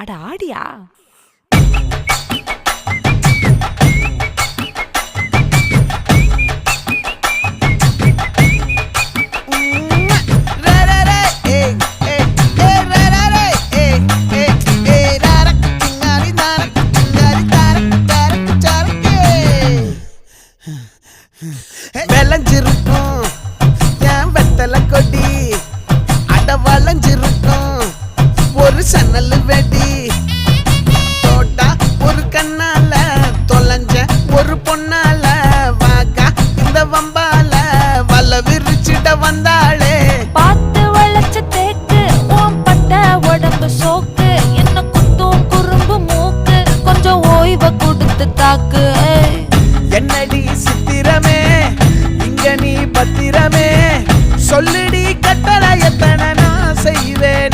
அட ஆடியா? விளைஞ்சிருக்கும் என் வெத்தலை கொடி, அட வளைஞ்சிருக்கும் ஒரு சன்னல் வெடி. தோட்டா ஒரு கண்ணால தொலைஞ்ச ஒரு பொண்ணால வாக்கா இந்த வம்பால வல விரிச்சிட வந்தாளே. பார்த்து வளைச்ச தேக்கு ஓம் பட்ட உடம்பு சோக்கு, என்ன குத்தும் குறும்பு மூக்கு, கொஞ்சம் ஓய்வை கொடுத்து தாக்கு. என்னடி சித்திரமே இங்க நீ பத்திரமே, சொல்லுடி கட்டளை எத்தனை நான் செய்வேன்.